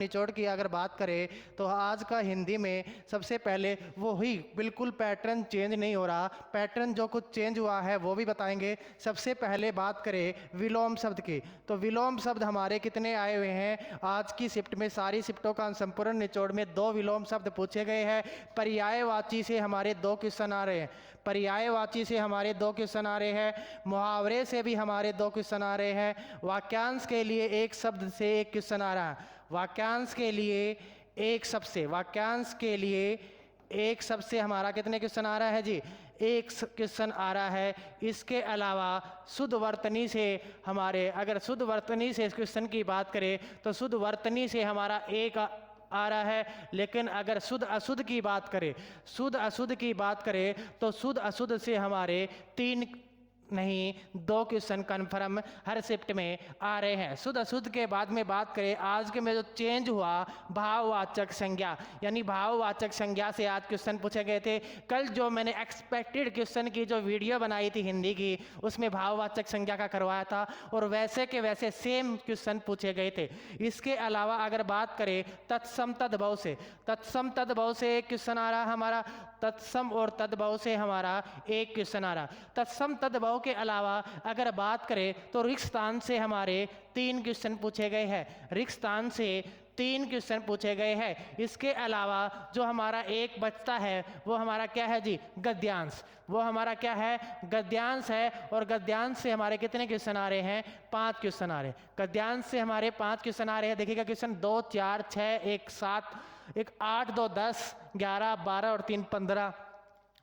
निचोड़ की अगर बात करें तो आज का हिंदी में सबसे पहले वही बिल्कुल पैटर्न चेंज नहीं हो रहा। पैटर्न जो कुछ चेंज हुआ है वो भी बताएंगे। सबसे पहले बात करें विलोम शब्द की, तो विलोम शब्द हमारे कितने आए हुए हैं आज की शिफ्ट में। सारी शिफ्टों का संपूर्ण निचोड़ में 2 विलोम शब्द पूछे गए हैं। पर्यायवाची से हमारे 2 क्वेश्चन आ रहे हैं। पर्यायवाची से हमारे 2 क्वेश्चन आ रहे हैं। मुहावरे से भी हमारे 2 क्वेश्चन आ रहे हैं। वाक्यांश के लिए एक शब्द से एक क्वेश्चन आ रहा है। वाक्यांश के लिए एक शब्द से, वाक्यांश के लिए एक शब्द से हमारा कितने क्वेश्चन आ रहा है जी? एक क्वेश्चन आ रहा है। इसके अलावा शुद्ध वर्तनी से हमारे, अगर शुद्ध वर्तनी से इस क्वेश्चन की बात करें तो शुद्ध वर्तनी से हमारा एक आ रहा है। लेकिन अगर शुद्ध अशुद्ध की बात करें, शुद्ध अशुद्ध की बात करें तो शुद्ध अशुद्ध से हमारे 3 नहीं 2 क्वेश्चन कन्फर्म हर शिफ्ट में आ रहे हैं। शुद्ध अशुद्ध के बाद में बात करें आज के में जो चेंज हुआ भाववाचक संज्ञा, यानी भाववाचक संज्ञा से आज क्वेश्चन पूछे गए थे। कल जो मैंने एक्सपेक्टेड क्वेश्चन की जो वीडियो बनाई थी हिंदी की, उसमें भाववाचक संज्ञा का करवाया था और वैसे के वैसे सेम क्वेश्चन पूछे गए थे। इसके अलावा अगर बात करें तत्सम तद्भव से, तत्सम तद्भव से एक क्वेश्चन आ रहा हमारा। तत्सम और तद्भव से हमारा एक क्वेश्चन आ रहा। तत्सम तद्भव के अलावा अगर बात करें तो रिक्त स्थान से हमारे 3 क्वेश्चन पूछे गए हैं। रिक्त स्थान से 3 क्वेश्चन पूछे गए हैं। इसके अलावा जो हमारा एक बचता है वो हमारा क्या है जी? गद्यांश। वो हमारा क्या है? गद्यांश है। और गद्यांश से हमारे कितने क्वेश्चन आ रहे हैं? 5 क्वेश्चन आ रहे हैं। गद्यांश से हमारे 5 क्वेश्चन आ रहे हैं। देखिएगा क्वेश्चन 2 4 6 1 7 1 8 2 10 11 12 और 3 15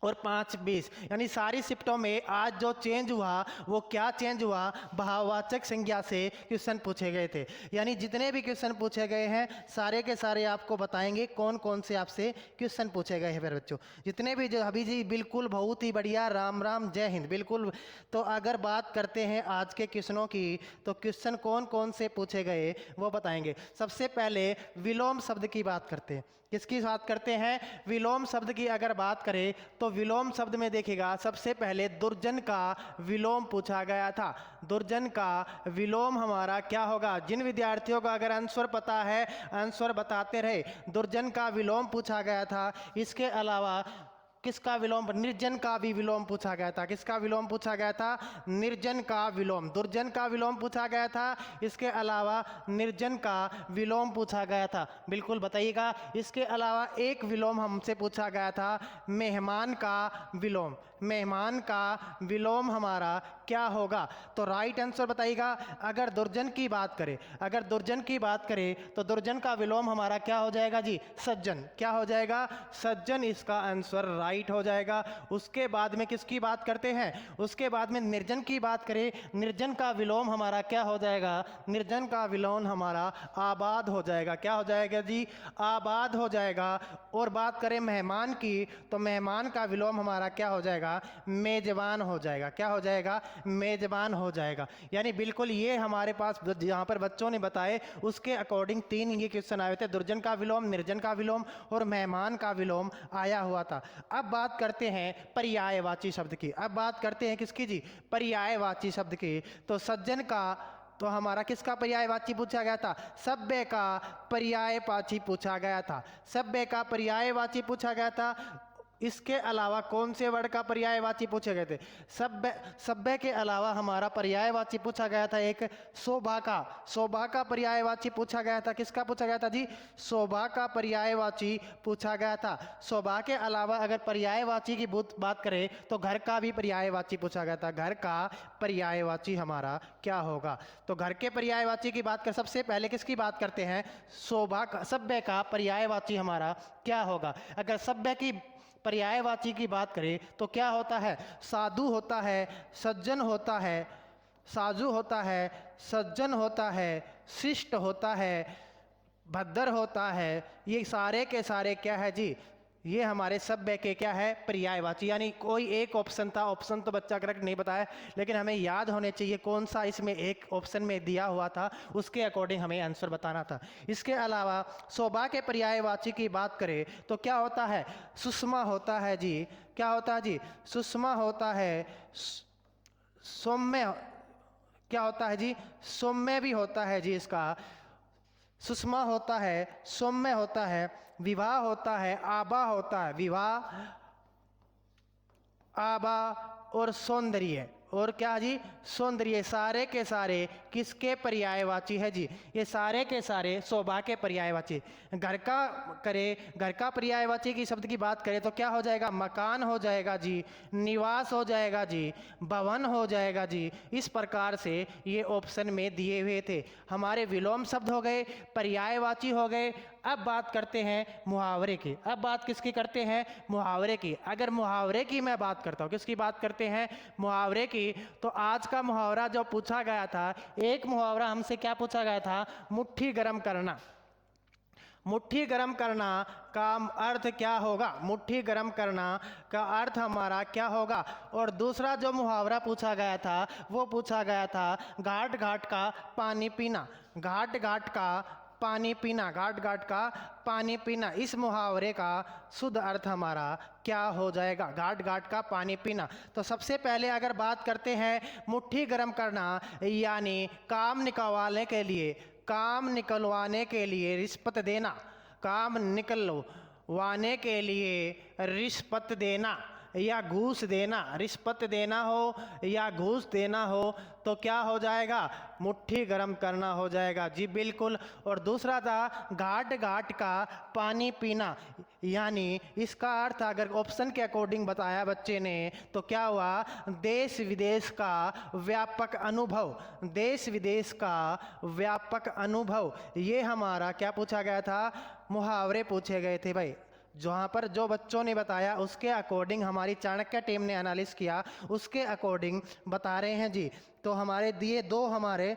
और 5 20, यानी सारी शिफ्टों में आज जो चेंज हुआ वो क्या चेंज हुआ? भाववाचक संज्ञा से क्वेश्चन पूछे गए थे। यानी जितने भी क्वेश्चन पूछे गए हैं सारे के सारे आपको बताएंगे कौन कौन से आपसे क्वेश्चन पूछे गए हैं। फिर बच्चों जितने भी जो अभी जी बिल्कुल बहुत ही बढ़िया, राम राम जय हिंद बिल्कुल। तो अगर बात करते हैं आज के क्वेश्चनों की तो क्वेश्चन कौन कौन से पूछे गए वो बताएंगे। सबसे पहले विलोम शब्द की बात करते हैं। किसकी बात करते हैं? विलोम शब्द की अगर बात करें तो विलोम शब्द में देखिएगा सबसे पहले दुर्जन का विलोम पूछा गया था। दुर्जन का विलोम हमारा क्या होगा? जिन विद्यार्थियों का अगर आंसर पता है आंसर बताते रहे। दुर्जन का विलोम पूछा गया था। इसके अलावा किसका विलोम? निर्जन का भी विलोम पूछा गया था। किसका विलोम पूछा गया था? निर्जन का विलोम। दुर्जन का विलोम पूछा गया था। इसके अलावा निर्जन का विलोम पूछा गया था। बिल्कुल बताइएगा। इसके अलावा एक विलोम हमसे पूछा गया था, मेहमान का विलोम। मेहमान का विलोम हमारा क्या होगा? तो राइट आंसर बताइएगा। अगर दुर्जन की बात करें, अगर दुर्जन की बात करें तो दुर्जन का विलोम हमारा क्या हो जाएगा जी? सज्जन। क्या हो जाएगा? सज्जन इसका आंसर राइट हो जाएगा। उसके बाद में किसकी बात करते हैं? उसके बाद में निर्जन की बात करें। निर्जन का विलोम हमारा क्या हो जाएगा? निर्जन का विलोम हमारा आबाद हो जाएगा। क्या हो जाएगा जी? आबाद हो जाएगा। और बात करें मेहमान की तो मेहमान का विलोम हमारा क्या हो जाएगा? मेजबान हो जाएगा। क्या हो जाएगा? मेजबान हो जाएगा। यानी बिल्कुल ये हमारे पास जहाँ पर बच्चों ने बताए उसके अकॉर्डिंग 3 ये क्वेश्चन आए थे। दुर्जन का विलोम, निर्जन का विलोम और मेहमान का विलोम आया हुआ था। अब बात करते हैं पर्यायवाची शब्द की। अब बात करते हैं किसकी जी? पर्यायवाची शब्द की। तो सज्जन का तो हमारा किसका पर्यायवाची पूछा गया था? सभ्य का पर्यायवाची पूछा गया था। सभ्य का पर्यायवाची पूछा गया था। इसके अलावा कौन से वर्ड का पर्यायवाची पूछे गए थे? सभ्य। सभ्य के अलावा हमारा पर्यायवाची पूछा गया था एक शोभा का। शोभा का पर्यायवाची पूछा गया था। किसका पूछा गया था जी? शोभा का पर्यायवाची पूछा गया था। शोभा के अलावा अगर पर्यायवाची की बात करें तो घर का भी पर्यायवाची पूछा गया था। घर का पर्यायवाची हमारा क्या होगा? तो घर के पर्यायवाची की बात कर सबसे पहले किसकी बात करते हैं? शोभा का। सभ्य का पर्यायवाची हमारा क्या होगा? अगर सभ्य की पर्यायवाची की बात करें तो क्या होता है? साधु होता है, सज्जन होता है, साधु होता है, सज्जन होता है, शिष्ट होता है, भद्र होता है। ये सारे के सारे क्या है जी? ये हमारे सभ्य के क्या है? पर्यायवाची। यानी कोई एक ऑप्शन था, ऑप्शन तो बच्चा करेक्ट नहीं बताया, लेकिन हमें याद होने चाहिए कौन सा इसमें एक ऑप्शन में दिया हुआ था, उसके अकॉर्डिंग हमें आंसर बताना था। इसके अलावा शोभा के पर्यायवाची की बात करें तो क्या होता है? सुषमा होता है जी। क्या होता है जी? सुषमा होता है। सौम्य क्या होता है जी? सौम्य भी होता है जी इसका। सुषमा होता है, सौम्य होता है, विवाह होता है, आभा होता है, विवाह, आभा और सौंदर्य। और क्या जी? सौंदर्य। सारे के सारे किसके पर्यायवाची है जी? ये सारे के सारे शोभा के पर्यायवाची। घर का करे, घर का पर्यायवाची की शब्द की बात करें तो क्या हो जाएगा? मकान हो जाएगा जी, निवास हो जाएगा जी, भवन हो जाएगा जी। इस प्रकार से ये ऑप्शन में दिए हुए थे। हमारे विलोम शब्द हो गए, पर्यायवाची हो गए। अब बात करते हैं मुहावरे की। अब बात किसकी करते हैं? मुहावरे की। अगर मुहावरे की मैं बात करता हूँ, किसकी बात करते हैं? मुहावरे की। तो आज का मुहावरा जो पूछा गया था, एक मुहावरा हमसे क्या पूछा गया था? मुट्ठी गर्म करना। मुट्ठी गर्म करना का अर्थ क्या होगा? मुट्ठी गर्म करना का अर्थ हमारा क्या होगा? और दूसरा जो मुहावरा पूछा गया था वो पूछा गया था घाट घाट का पानी पीना। घाट घाट का पानी पीना, घाट घाट का पानी पीना। इस मुहावरे का शुद्ध अर्थ हमारा क्या हो जाएगा? घाट घाट का पानी पीना। तो सबसे पहले अगर बात करते हैं मुट्ठी गर्म करना, यानी काम निकलवाने के लिए, काम निकलवाने के लिए रिश्वत देना, काम निकलवाने के लिए रिश्वत देना या घूस देना, रिश्वत देना हो या घूस देना हो तो क्या हो जाएगा? मुट्ठी गर्म करना हो जाएगा जी, बिल्कुल। और दूसरा था घाट घाट का पानी पीना, यानी इसका अर्थ अगर ऑप्शन के अकॉर्डिंग बताया बच्चे ने तो क्या हुआ? देश विदेश का व्यापक अनुभव, देश विदेश का व्यापक अनुभव। ये हमारा क्या पूछा गया था? मुहावरे पूछे गए थे भाई। जहाँ पर जो बच्चों ने बताया उसके अकॉर्डिंग हमारी चाणक्य टीम ने एनालिसिस किया, उसके अकॉर्डिंग बता रहे हैं जी। तो हमारे दिए दो हमारे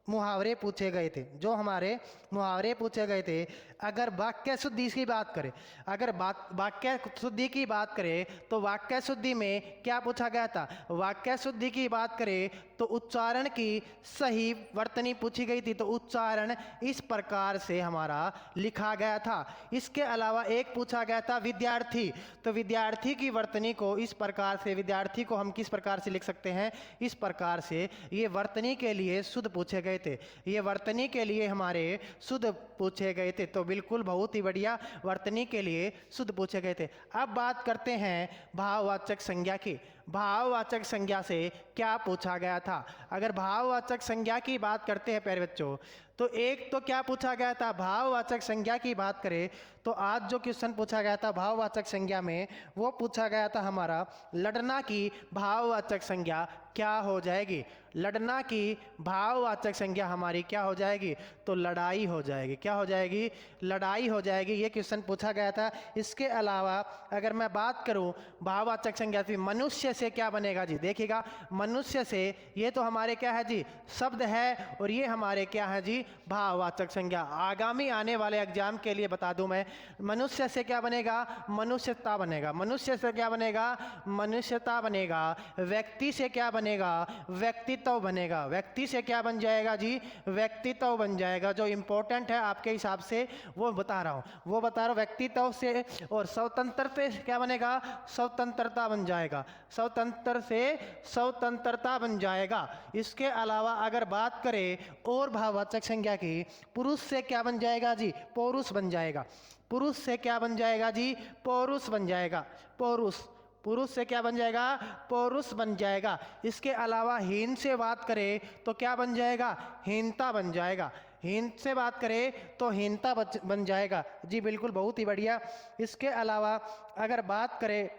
मुहावरे पूछे गए थे, जो हमारे मुहावरे पूछे गए थे। अगर वाक्य शुद्धि की बात करें, अगर वाक्य शुद्धि की बात करें तो वाक्य शुद्धि में क्या पूछा गया था? वाक्य शुद्धि की बात करें तो उच्चारण की सही वर्तनी पूछी गई थी। तो उच्चारण इस प्रकार से हमारा लिखा गया था। इसके अलावा एक पूछा गया था विद्यार्थी। तो विद्यार्थी की वर्तनी को इस प्रकार से, विद्यार्थी को हम किस प्रकार से लिख सकते हैं? इस प्रकार से। ये वर्तनी के लिए शुद्ध पूछे गए थे, ये वर्तनी के लिए हमारे शुद्ध पूछे गए थे। तो बिल्कुल बहुत ही बढ़िया, वर्तनी के लिए शुद्ध पूछे गए थे। अब बात करते हैं भाववाचक संज्ञा की। भाववाचक संज्ञा से क्या पूछा गया था? अगर भाववाचक संज्ञा की बात करते हैं प्यारे बच्चों, तो एक तो क्या पूछा गया था? भाववाचक संज्ञा की बात करें तो आज जो क्वेश्चन पूछा गया था भाववाचक संज्ञा में, वो पूछा गया था हमारा लड़ना की भाववाचक संज्ञा क्या हो जाएगी? लड़ना की भाववाचक संज्ञा हमारी क्या हो जाएगी? तो लड़ाई हो जाएगी। क्या हो जाएगी? लड़ाई हो जाएगी। ये क्वेश्चन पूछा गया था। इसके अलावा अगर मैं बात करूं भाववाचक संज्ञा से, मनुष्य से क्या बनेगा जी? देखिएगा, मनुष्य से ये तो हमारे क्या है जी? शब्द है, और ये हमारे क्या है जी? भाववाचक संज्ञा। आगामी आने वाले एग्जाम के लिए बता दूं मैं, मनुष्य से क्या बनेगा? मनुष्यता बनेगा। मनुष्य से क्या बनेगा? मनुष्यता बनेगा। व्यक्ति से क्या बनेगा? व्यक्तित्व बनेगा। व्यक्ति से क्या बन जाएगा जी? व्यक्तित्व बन जाएगा। जो इंपॉर्टेंट है आपके हिसाब से वो बता रहा हूँ, वो बता रहा हूँ। व्यक्तित्व से और स्वतंत्र से क्या बनेगा? स्वतंत्रता बन जाएगा। स्वतंत्र से स्वतंत्रता बन जाएगा। इसके अलावा अगर बात करें और भाववाचक संज्ञा की, पुरुष से क्या बन जाएगा जी? पौरुष बन जाएगा। पुरुष से क्या बन जाएगा जी? पौरुष बन जाएगा। पौरुष, पुरुष से क्या बन जाएगा? पौरुष बन जाएगा। इसके अलावा हीन से बात करें तो क्या बन जाएगा? हीनता बन जाएगा। हीन से बात करें तो हीनता बन जाएगा जी, बिल्कुल, बहुत ही बढ़िया। इसके अलावा अगर बात करें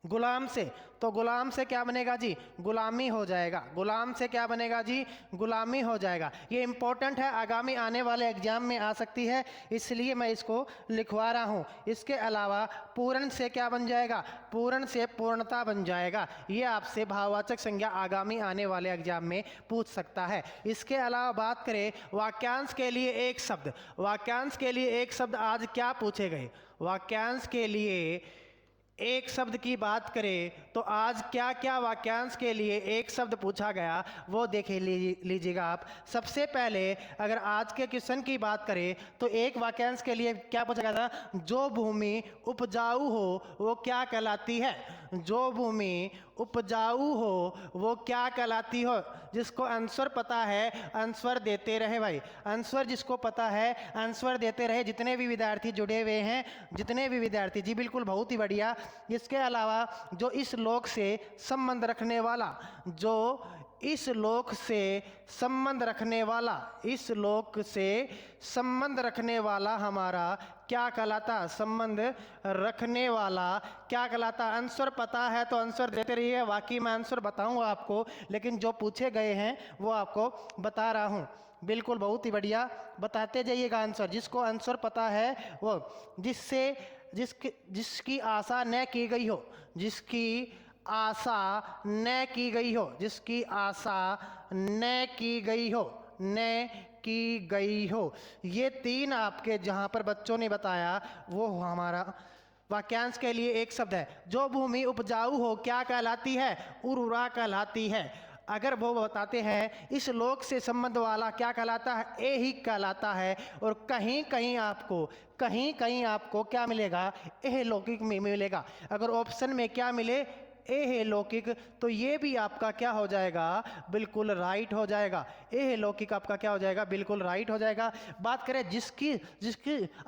गुलाम से, तो गुलाम से क्या बनेगा जी? गुलामी हो जाएगा। गुलाम से क्या बनेगा जी? गुलामी हो जाएगा। ये इंपॉर्टेंट है, आगामी आने वाले एग्जाम में आ सकती है, इसलिए मैं इसको लिखवा रहा हूँ। इसके अलावा पूर्ण से क्या बन जाएगा? पूर्ण से पूर्णता बन जाएगा। ये आपसे भाववाचक संज्ञा आगामी आने वाले एग्जाम में पूछ सकता है। इसके अलावा बात करें वाक्यांश के लिए एक शब्द, वाक्यांश के लिए एक शब्द आज क्या पूछे गए? वाक्यांश के लिए एक शब्द की बात करें तो आज क्या क्या वाक्यांश के लिए एक शब्द पूछा गया वो देख लीजिएगा आप। सबसे पहले अगर आज के क्वेश्चन की बात करें तो एक वाक्यांश के लिए क्या पूछा गया था, जो भूमि उपजाऊ हो वो क्या कहलाती है। जो भूमि उपजाऊ हो वो क्या कहलाती हो। जिसको आंसर पता है आंसर देते रहे भाई, आंसर जिसको पता है आंसर देते रहे। जितने भी विद्यार्थी जुड़े हुए हैं, जितने भी विद्यार्थी, जी बिल्कुल बहुत ही बढ़िया। इसके अलावा जो इस लोक से संबंध रखने वाला, जो इस लोक से संबंध रखने वाला, इस लोक से संबंध रखने वाला हमारा क्या कहलाता, संबंध रखने वाला क्या कहलाता। आंसर पता है तो आंसर देते रहिए, बाकी मैं आंसर बताऊंगा आपको, लेकिन जो पूछे गए हैं वो आपको बता रहा हूं। बिल्कुल बहुत ही बढ़िया, बताते जाइएगा आंसर। जिसको आंसर पता है वो, जिसकी आशा न की गई हो, जिसकी आशा न की गई हो, जिसकी आशा न की गई हो, न की गई हो, ये तीन आपके जहां पर बच्चों ने बताया वो हमारा वाक्यांश के लिए एक शब्द है। जो भूमि उपजाऊ हो क्या कहलाती है, उर्वरा कहलाती है। अगर वो बताते हैं इस लोक से संबंध वाला क्या कहलाता है, ए ही कहलाता है। और कहीं कहीं आपको क्या मिलेगा, एह लौकिक में मिलेगा। अगर ऑप्शन में क्या मिले, एह लौकिक, तो ये भी आपका क्या हो जाएगा, बिल्कुल राइट हो जाएगा। एह लौकिक आपका क्या हो जाएगा, बिल्कुल राइट हो जाएगा। बात करें जिसकी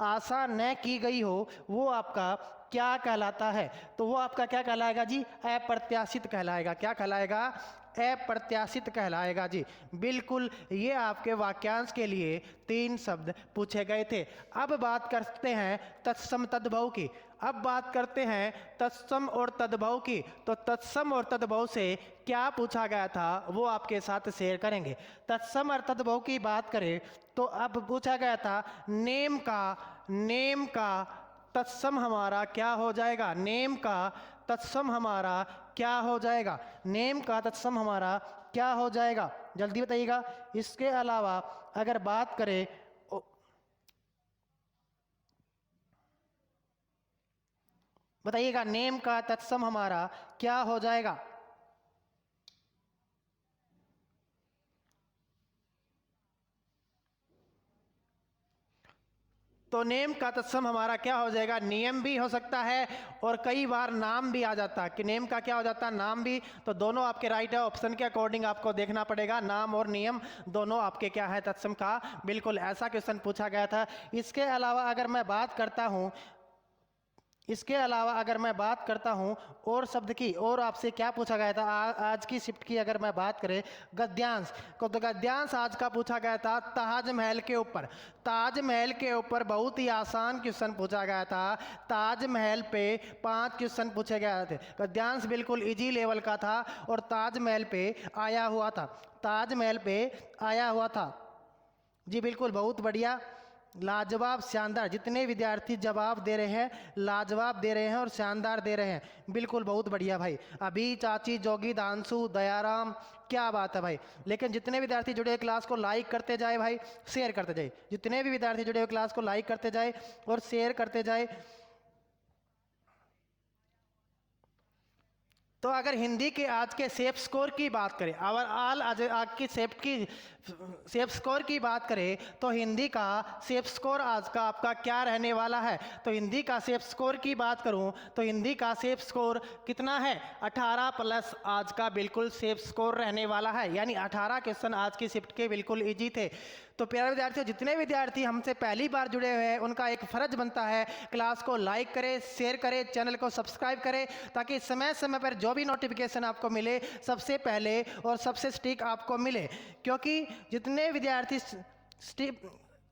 आशा न की गई हो वो आपका क्या कहलाता है, तो वो आपका क्या कहलाएगा जी, अप्रत्याशित कहलाएगा। क्या कहलाएगा, अप्रत्याशित कहलाएगा जी। बिल्कुल, ये आपके वाक्यांश के लिए तीन शब्द पूछे गए थे। अब बात करते हैं तत्सम तद्भव की। अब बात करते हैं तत्सम और तद्भव की। तो तत्सम और तद्भव से क्या पूछा गया था वो आपके साथ शेयर करेंगे। तत्सम और तद्भव की बात करें तो अब पूछा गया था नेम का तत्सम हमारा क्या हो जाएगा, नेम का तत्सम हमारा क्या हो जाएगा, नेम का तत्सम हमारा क्या हो जाएगा, जल्दी बताइएगा। इसके अलावा अगर बात करें, बताइएगा नेम का तत्सम हमारा क्या हो जाएगा। तो नेम का तत्सम हमारा क्या हो जाएगा, नियम भी हो सकता है और कई बार नाम भी आ जाता है कि नेम का क्या हो जाता है, नाम भी। तो दोनों आपके राइट है, ऑप्शन के अकॉर्डिंग आपको देखना पड़ेगा। नाम और नियम दोनों आपके क्या है, तत्सम का। बिल्कुल ऐसा क्वेश्चन पूछा गया था। इसके अलावा अगर मैं बात करता हूं, इसके अलावा अगर मैं बात करता हूं और शब्द की, और आपसे क्या पूछा गया था आज की शिफ्ट की अगर मैं बात करें गद्यांश को, तो गद्यांश आज का पूछा गया था ताजमहल के ऊपर। ताजमहल के ऊपर बहुत ही आसान क्वेश्चन पूछा गया था। ताजमहल पे 5 क्वेश्चन पूछे गए थे। गद्यांश बिल्कुल इजी लेवल का था और ताजमहल पे आया हुआ था, ताजमहल पे आया हुआ था। जी बिल्कुल बहुत बढ़िया, लाजवाब, शानदार। जितने विद्यार्थी जवाब दे रहे हैं लाजवाब दे रहे हैं और शानदार दे रहे हैं। बिल्कुल बहुत बढ़िया भाई। अभी, चाची, जोगी, दांशु, दयाराम, क्या बात है भाई। लेकिन जितने विद्यार्थी जुड़े क्लास को लाइक करते जाए भाई, शेयर करते जाए। जितने भी विद्यार्थी जुड़े हुए क्लास को लाइक करते जाए और शेयर करते जाए। तो अगर हिंदी के आज के सेफ स्कोर की बात करें, ओवरऑल आज की सेफ स्कोर की बात करें तो हिंदी का सेफ स्कोर आज का आपका क्या रहने वाला है। तो हिंदी का सेफ स्कोर की बात करूं तो हिंदी का सेफ स्कोर कितना है, 18 प्लस आज का बिल्कुल सेफ स्कोर रहने वाला है। यानी 18 क्वेश्चन आज की शिफ्ट के बिल्कुल इजी थे। तो प्यारे विद्यार्थियों, जितने विद्यार्थी हमसे पहली बार जुड़े हुए हैं उनका एक फर्ज बनता है क्लास को लाइक करें, शेयर करें, चैनल को सब्सक्राइब करें, ताकि समय समय पर जो भी नोटिफिकेशन आपको मिले सबसे पहले और सबसे सटीक आपको मिले। क्योंकि जितने विद्यार्थी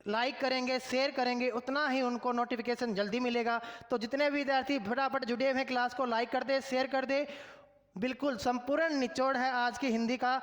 लाइक करेंगे, शेयर करेंगे, उतना ही उनको नोटिफिकेशन जल्दी मिलेगा। तो जितने विद्यार्थी फटाफट जुड़े हुए हैं क्लास को लाइक कर दे, शेयर कर दे। बिल्कुल संपूर्ण निचोड़ है आज की हिंदी का।